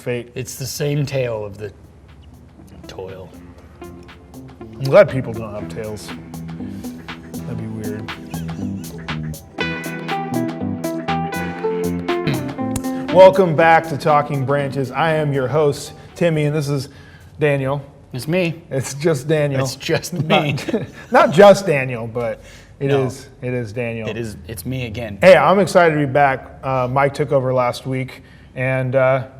fate. It's the same tale of the toil. I'm glad people don't have tails. That'd be weird. Welcome back to Talking Branches. I am your host, Timmy, and this is Daniel. It's me. It's just Daniel. It's just me. Not just Daniel, but it is Daniel. It's me again. Hey, I'm excited to be back. Mike took over last week and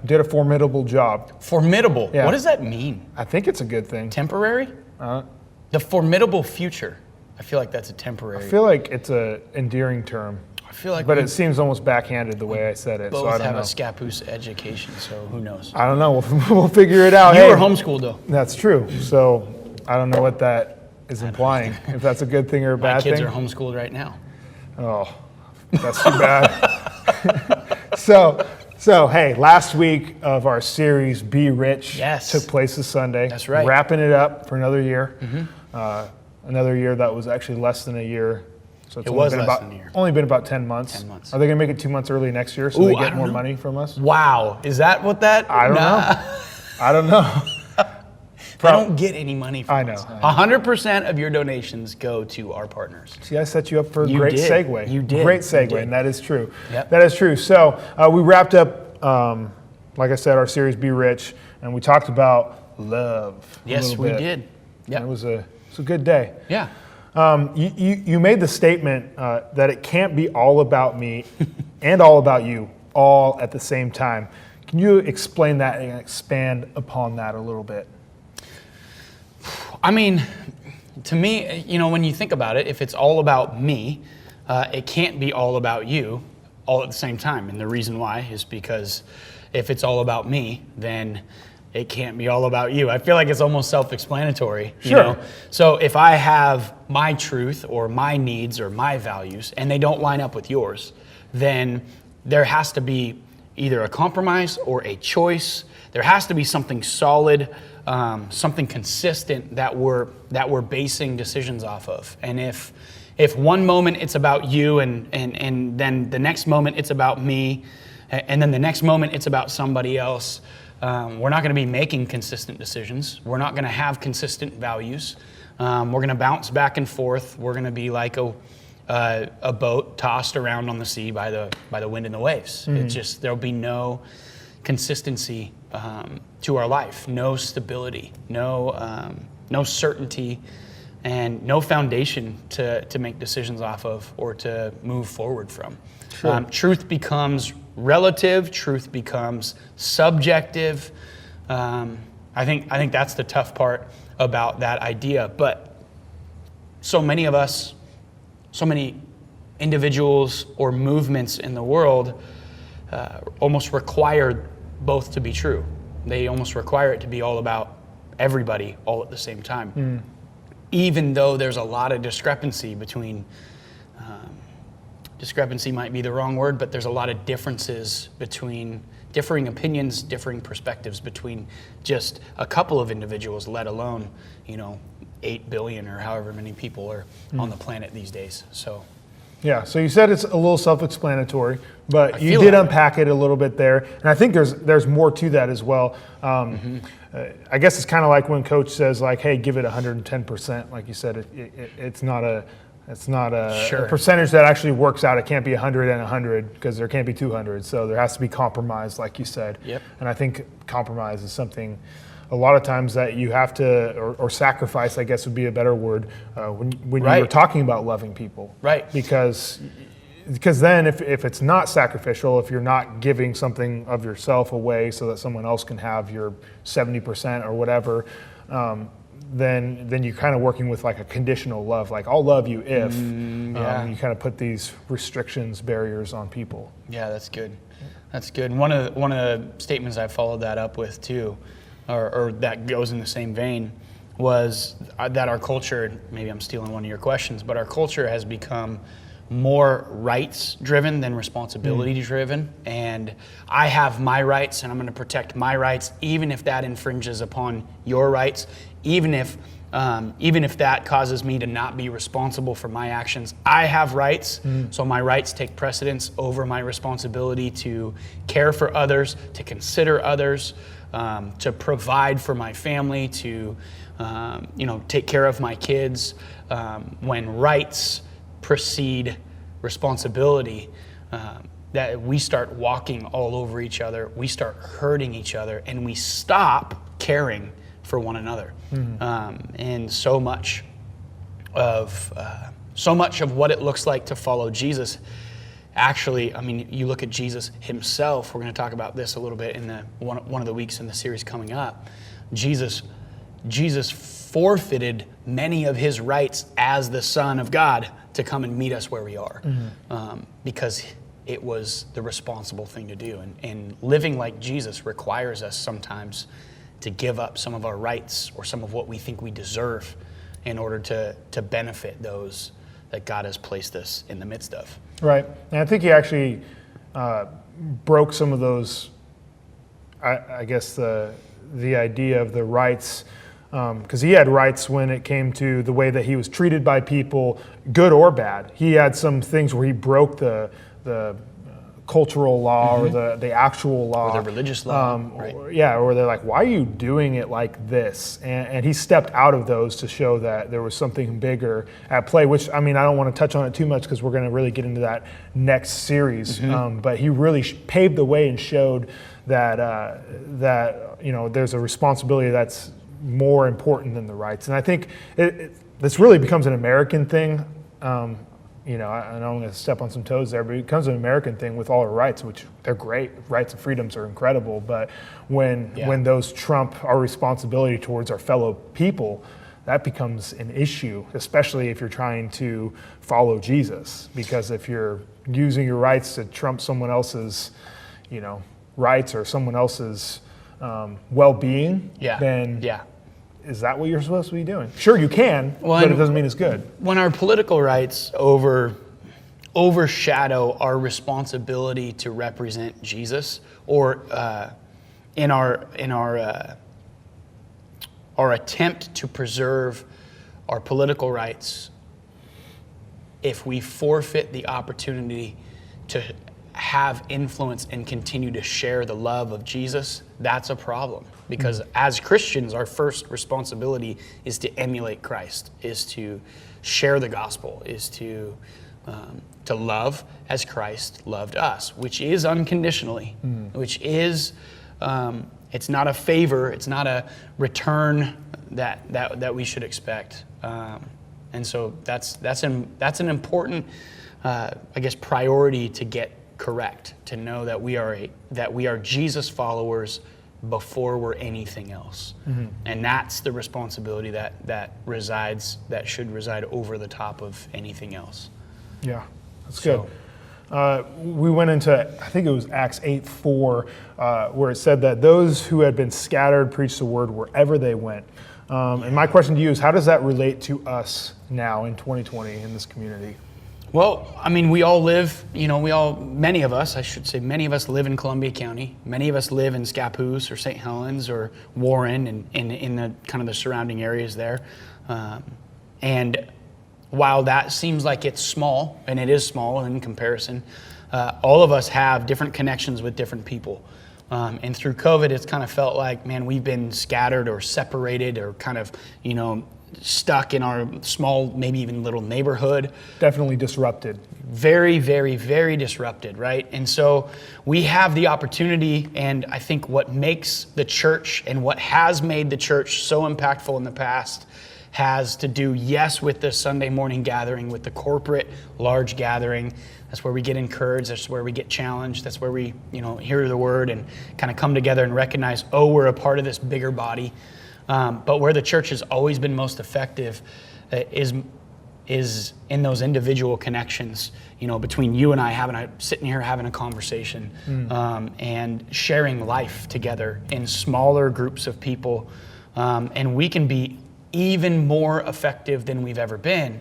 did a formidable job. Formidable? Yeah. What does that mean? I think it's a good thing. Temporary? The formidable future. I feel like that's a temporary. I feel like it's a endearing term. I feel like but it seems almost backhanded the way I said it. Both so I don't have know. a Scappoose education, so who knows? I don't know. We'll figure it out. You were homeschooled though. That's true. So I don't know what that is implying. If that's a good thing or a bad thing. My kids are homeschooled right now. Oh, that's too bad. So hey, last week of our series, Be Rich, took place this Sunday. That's right. Wrapping it up for another year. Another year that was actually less than a year. So it's only been about 10 months. 10 months. Are they going to make it 2 months early next year so they get more money from us? Wow. Is that what that? I don't know. I don't know. They don't get any money from us. I know. 100% of your donations go to our partners. See, I set you up for a great segue. You did. Great segue, and that is true. Yep. That is true. So we wrapped up, like I said, our series Be Rich, and we talked about love. Yes, we did. Yeah, it was a good day. Yeah. You made the statement that it can't be all about me and all about you all at the same time. Can you explain that and expand upon that a little bit? I mean, to me, when you think about it, if it's all about me, it can't be all about you all at the same time. And the reason why is because if it's all about me, then it can't be all about you. I feel like it's almost self-explanatory. Sure. So if I have my truth or my needs or my values and they don't line up with yours, then there has to be either a compromise or a choice. There has to be something solid, something consistent that we're basing decisions off of. And if one moment it's about you and then the next moment it's about me, and then the next moment it's about somebody else, we're not going to be making consistent decisions. We're not going to have consistent values. We're going to bounce back and forth. We're going to be like a boat tossed around on the sea by the wind and the waves. It's just there'll be no consistency to our life, no stability, no certainty, and no foundation to make decisions off of or to move forward from. Sure. Truth becomes relative. Truth becomes subjective. I think that's the tough part about that idea. But so many of us, so many individuals or movements in the world almost require both to be true. They almost require it to be all about everybody all at the same time. Even though there's a lot of discrepancy between discrepancy might be the wrong word, but there's a lot of differences between differing opinions, differing perspectives between just a couple of individuals, let alone, 8 billion or however many people are on the planet these days. So. Yeah, so you said it's a little self-explanatory, but you did unpack it a little bit there, and I think there's more to that as well. I guess it's kind of like when Coach says, like, "Hey, give it 110%." Like you said, it's not a percentage that actually works out. It can't be 100 and 100 because there can't be 200. So there has to be compromise, like you said. Yep. And I think compromise is something a lot of times that you have to, or sacrifice, I guess would be a better word, when you're talking about loving people. Right. Because then if it's not sacrificial, if you're not giving something of yourself away so that someone else can have your 70% or whatever, then you're kind of working with like a conditional love. Like, I'll love you if you kind of put these restrictions, barriers on people. Yeah, that's good. That's good. And one of the statements I followed that up with too, or that goes in the same vein, was that our culture, maybe I'm stealing one of your questions, but our culture has become more rights driven than responsibility driven. And I have my rights and I'm going to protect my rights, even if that infringes upon your rights, even if even if that causes me to not be responsible for my actions. I have rights, so my rights take precedence over my responsibility to care for others, to consider others, to provide for my family, to take care of my kids. When rights precede responsibility, that we start walking all over each other, we start hurting each other, and we stop caring for one another. And so much of what it looks like to follow Jesus, actually, I mean, you look at Jesus himself. We're going to talk about this a little bit in one of the weeks in the series coming up. Jesus forfeited many of his rights as the Son of God to come and meet us where we are, because it was the responsible thing to do. And living like Jesus requires us sometimes to give up some of our rights or some of what we think we deserve in order to benefit those that God has placed us in the midst of. Right. And I think he actually broke some of those, I guess, the idea of the rights, because he had rights when it came to the way that he was treated by people, good or bad. He had some things where he broke the cultural law or the actual law. Or the religious law, right? Or they're like, why are you doing it like this? And he stepped out of those to show that there was something bigger at play, which, I mean, I don't want to touch on it too much because we're going to really get into that next series. But he really paved the way and showed that there's a responsibility that's more important than the rights. And I think this really becomes an American thing. I know I'm going to step on some toes there, but it becomes an American thing with all our rights, which they're great. Rights and freedoms are incredible. But when those trump our responsibility towards our fellow people, that becomes an issue, especially if you're trying to follow Jesus. Because if you're using your rights to trump someone else's, rights or someone else's well-being, then is that what you're supposed to be doing? Sure, you can, but it doesn't mean it's good. When our political rights overshadow our responsibility to represent Jesus, or in our attempt to preserve our political rights, if we forfeit the opportunity to have influence and continue to share the love of Jesus, that's a problem. Because as Christians, our first responsibility is to emulate Christ, is to share the gospel, is to love as Christ loved us, which is unconditionally, which is, it's not a favor, it's not a return that we should expect. And so that's an important, priority to get correct, to know that we are Jesus followers before we're anything else. And that's the responsibility that should reside over the top of anything else. Yeah, that's good. We went into, I think it was Acts 8:4, where it said that those who had been scattered preached the word wherever they went. And my question to you is, how does that relate to us now in 2020 in this community? Well, I mean, many of us live in Columbia County. Many of us live in Scappoose or St. Helens or Warren and in the kind of the surrounding areas there. And while that seems like it's small, and it is small in comparison, all of us have different connections with different people. And through COVID, it's kind of felt like, man, we've been scattered or separated or kind of, stuck in our small, maybe even little neighborhood. Definitely disrupted. Very, very, very disrupted, right? And so we have the opportunity, and I think what makes the church and what has made the church so impactful in the past has to do, yes, with the Sunday morning gathering, with the corporate large gathering. That's where we get encouraged. That's where we get challenged. That's where we, hear the word and kind of come together and recognize, we're a part of this bigger body. But where the church has always been most effective is in those individual connections, between you and I sitting here having a conversation and sharing life together in smaller groups of people. And we can be even more effective than we've ever been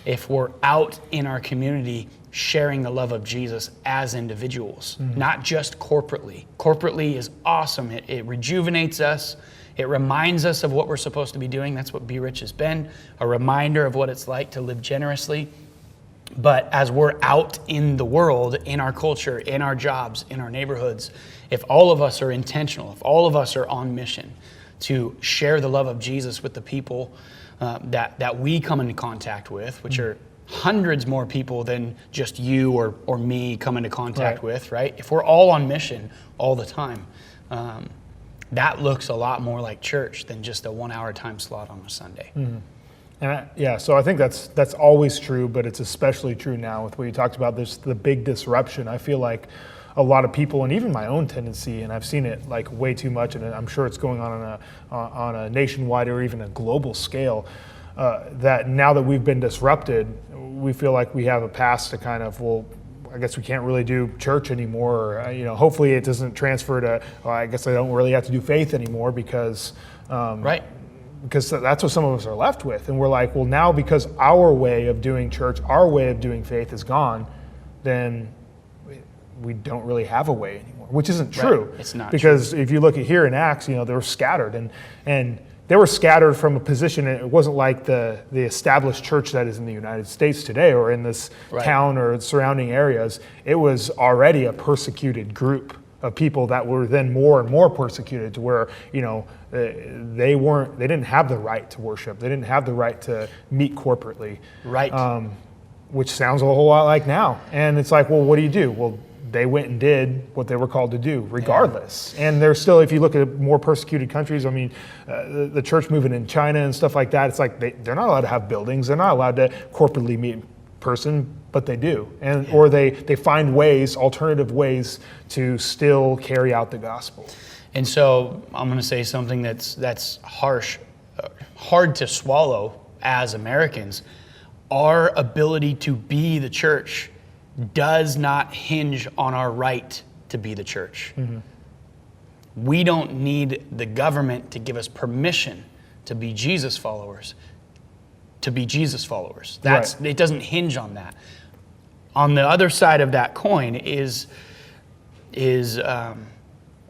if we're out in our community sharing the love of Jesus as individuals, not just corporately. Corporately is awesome. It rejuvenates us. It reminds us of what we're supposed to be doing. That's what Be Rich has been, a reminder of what it's like to live generously. But as we're out in the world, in our culture, in our jobs, in our neighborhoods, if all of us are intentional, if all of us are on mission to share the love of Jesus with the people that we come into contact with, which are hundreds more people than just you or me come into contact with, right? If we're all on mission all the time, that looks a lot more like church than just a 1 hour time slot on a Sunday. And so I think that's always true, but it's especially true now with what you talked about, the big disruption. I feel like a lot of people, and even my own tendency, and I've seen it like way too much, and I'm sure it's going on a nationwide or even a global scale, that now that we've been disrupted, we feel like we have a pass to kind of, well, I guess we can't really do church anymore, or, hopefully it doesn't transfer to, well, I guess I don't really have to do faith anymore because because that's what some of us are left with. And we're like, well, now because our way of doing church, our way of doing faith is gone, then we don't really have a way anymore, which isn't true. Right. It's not because if you look at here in Acts, they were scattered and they were scattered from a position. It wasn't like the established church that is in the United States today or in this town or surrounding areas. It was already a persecuted group of people that were then more and more persecuted to where, they didn't have the right to worship. They didn't have the right to meet corporately. Right. Which sounds a whole lot like now. And it's like, well, what do? Well, they went and did what they were called to do regardless. Yeah. And there's still, if you look at more persecuted countries, the church movement in China and stuff like that, it's like they're not allowed to have buildings. They're not allowed to corporately meet in person, but they do. Or they find alternative ways to still carry out the gospel. And so I'm going to say something that's harsh, hard to swallow as Americans. Our ability to be the church does not hinge on our right to be the church. Mm-hmm. We don't need the government to give us permission to be Jesus followers. It doesn't hinge on that. On the other side of that coin is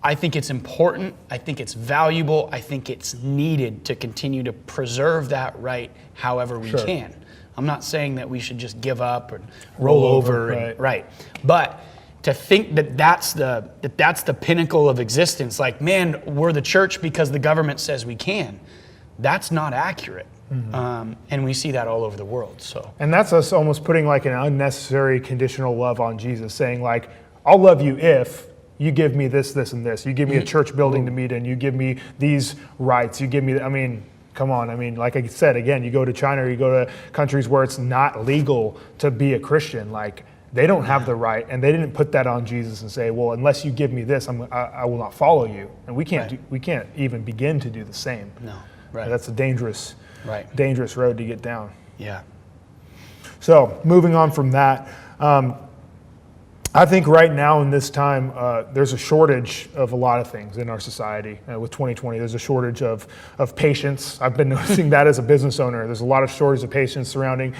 I think it's important. I think it's valuable. I think it's needed to continue to preserve that right however we can. I'm not saying that we should just give up and roll over. But to think that's the pinnacle of existence, like, man, we're the church because the government says we can, that's not accurate. Mm-hmm. And we see that all over the world. And that's us almost putting like an unnecessary conditional love on Jesus, saying like, I'll love you if you give me this, this, and this. You give me a church building to meet in. You give me these rights. You give me, come on. Like I said, again, you go to China or you go to countries where it's not legal to be a Christian. Like, they don't have the right, and they didn't put that on Jesus and say, well, unless you give me this, I will not follow you. And we can't even begin to do the same. No, right. That's a dangerous road to get down. Yeah. So moving on from that, I think right now in this time, there's a shortage of a lot of things in our society. With 2020, there's a shortage of patience. I've been noticing that as a business owner. There's a lot of shortage of patience surrounding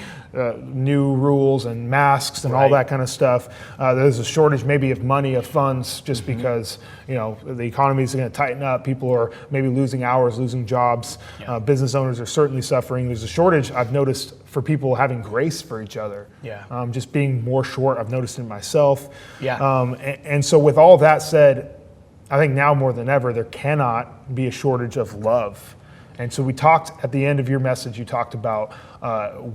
new rules and masks and all that kind of stuff. There's a shortage maybe of money, of funds, just because the economy is going to tighten up. People are maybe losing hours, losing jobs. Yeah. Business owners are certainly suffering. There's a shortage, I've noticed, for people having grace for each other. Yeah. Just being more short. I've noticed it myself. Yeah. And so with all that said, I think now more than ever, there cannot be a shortage of love. And so we talked at the end of your message, you talked about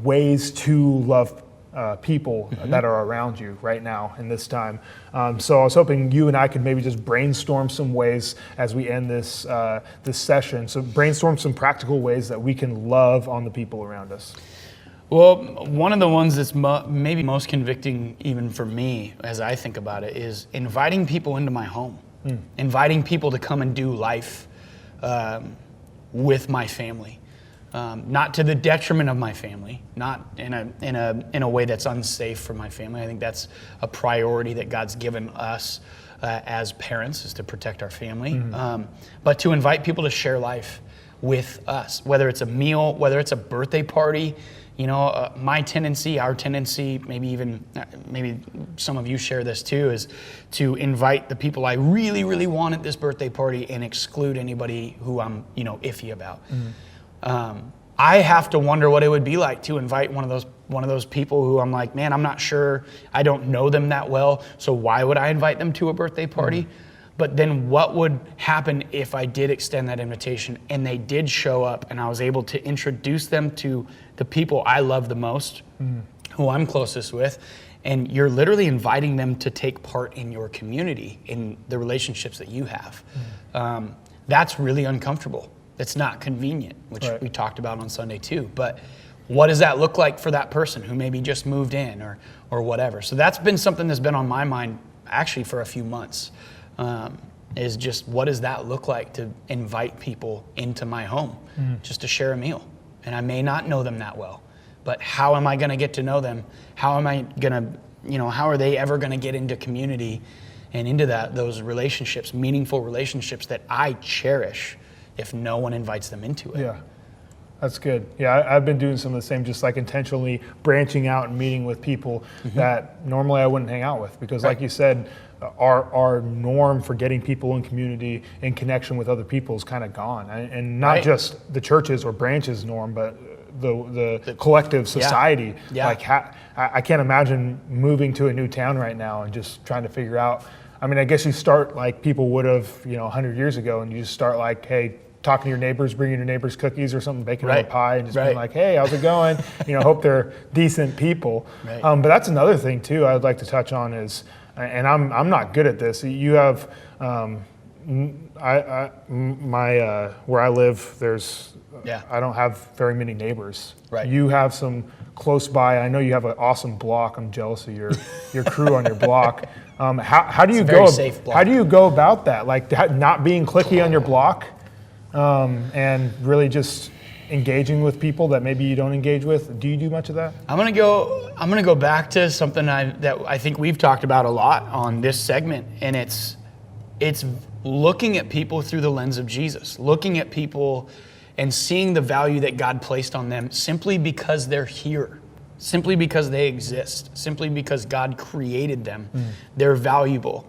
ways to love people that are around you right now in this time. So I was hoping you and I could maybe just brainstorm some ways as we end this session. So brainstorm some practical ways that we can love on the people around us. Well, one of the ones that's maybe most convicting even for me as I think about it is inviting people into my home, inviting people to come and do life with my family, not to the detriment of my family, not in a way that's unsafe for my family. I think that's a priority that God's given us as parents, is to protect our family, but to invite people to share life with us, whether it's a meal, whether it's a birthday party. my tendency, our tendency, maybe some of you share this too, is to invite the people I really, really want at this birthday party and exclude anybody who I'm, iffy about. I have to wonder what it would be like to invite one of those people who I'm like, man, I'm not sure, I don't know them that well, so why would I invite them to a birthday party? But then what would happen if I did extend that invitation and they did show up and I was able to introduce them to the people I love the most, who I'm closest with, and you're literally inviting them to take part in your community, in the relationships that you have. That's really uncomfortable. It's not convenient, which we talked about on Sunday too. But what does that look like for that person who maybe just moved in or whatever? So that's been something that's been on my mind actually for a few months. Is just what does that look like to invite people into my home just to share a meal? And I may not know them that well, but how am I going to get to know them? How am I going to, how are they ever going to get into community and into those relationships, meaningful relationships that I cherish if no one invites them into it? Yeah. That's good. Yeah, I've been doing some of the same, just like intentionally branching out and meeting with people that normally I wouldn't hang out with, because like you said, our norm for getting people in community and connection with other people is kind of gone. And not just the church's or branch's norm, but the collective society. Like I can't imagine moving to a new town right now and just trying to figure out. I mean, I guess you start like people would have, 100 years ago, and you just start like, hey, talking to your neighbors, bringing your neighbors cookies or something, baking them a pie, and just being like, hey, how's it going? Hope they're decent people. But that's another thing too I'd like to touch on is, and I'm not good at this. You have, where I live, there's, I don't have very many neighbors. You have some close by. I know you have an awesome block. I'm jealous of your crew on your block. How do you go? How do you go about that? Like not being cliquey on your block, and really just engaging with people that maybe you don't engage with. Do you do much of that? I'm gonna go back to something that I think we've talked about a lot on this segment, and it's looking at people through the lens of Jesus, looking at people and seeing the value that God placed on them simply because they're here, simply because they exist, simply because God created them. They're valuable.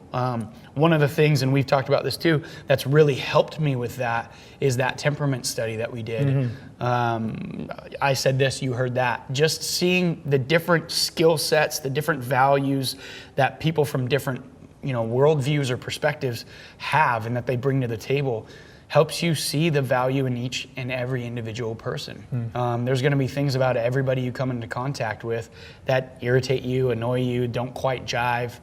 One of the things, and we've talked about this too, that's really helped me with that is that temperament study that we did. I said this, you heard that. Just seeing the different skill sets, the different values that people from different worldviews or perspectives have and that they bring to the table helps you see the value in each and every individual person. There's going to be things about everybody you come into contact with that irritate you, annoy you, don't quite jive.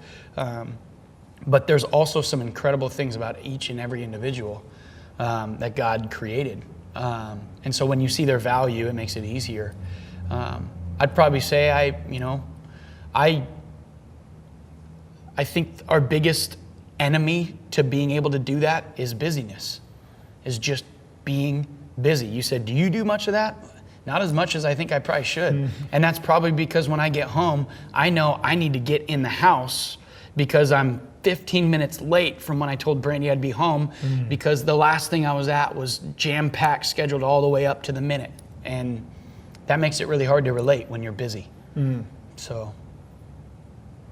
But there's also some incredible things about each and every individual that God created. And so when you see their value, it makes it easier. I'd probably say I think our biggest enemy to being able to do that is busyness. Is just being busy. You said, do you do much of that? Not as much as I think I probably should. And that's probably because when I get home, I know I need to get in the house because I'm 15 minutes late from when I told Brandy I'd be home because the last thing I was at was jam-packed, scheduled all the way up to the minute. And that makes it really hard to relate when you're busy. So,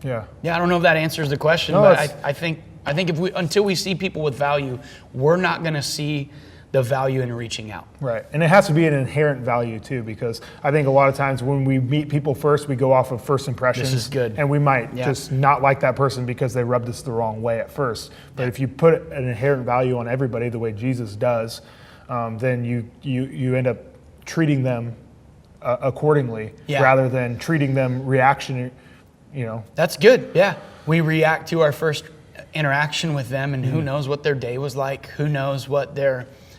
yeah, I don't know if that answers the question, but I think until we see people with value, we're not going to see the value in reaching out. Right. And it has to be an inherent value too, because I think a lot of times when we meet people first, we go off of first impressions. This is good. And we might just not like that person because they rubbed us the wrong way at first. But if you put an inherent value on everybody the way Jesus does, then you end up treating them accordingly rather than treating them reactionary. That's good. Yeah. We react to our first interaction with them, and who knows what their day was like, who knows what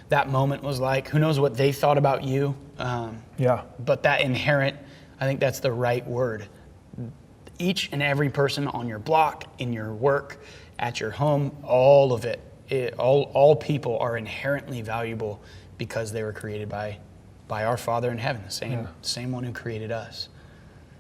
that moment was like, who knows what they thought about you. But that inherent, I think that's the right word. Each and every person on your block, in your work, at your home, all of it, all people are inherently valuable because they were created by our Father in heaven, the same one who created us.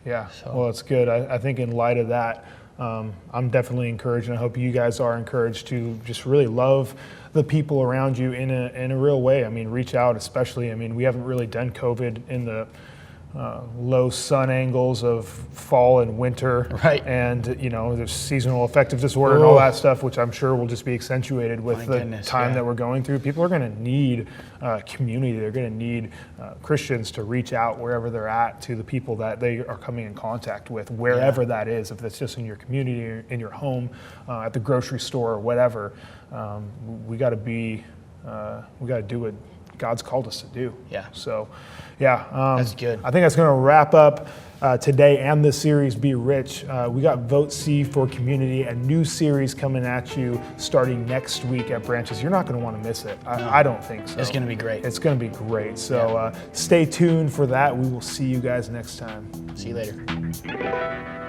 Yeah, well, it's good. I think in light of that, I'm definitely encouraged, and I hope you guys are encouraged to just really love the people around you in a real way. I mean, reach out, especially. I mean, we haven't really done COVID in the low sun angles of fall and winter, Right. and there's seasonal affective disorder and all that stuff, which I'm sure will just be accentuated with the time that we're going through. People are going to need community. They're going to need Christians to reach out wherever they're at to the people that they are coming in contact with, wherever that is, if that's just in your community, in your home, at the grocery store, or whatever. We got to do what God's called us to do. Yeah. So, that's good. I think that's going to wrap up today and the series, Be Rich. We got Vote C for Community, a new series coming at you starting next week at Branches. You're not going to want to miss it. I don't think so. It's going to be great. It's going to be great. So stay tuned for that. We will see you guys next time. See you later.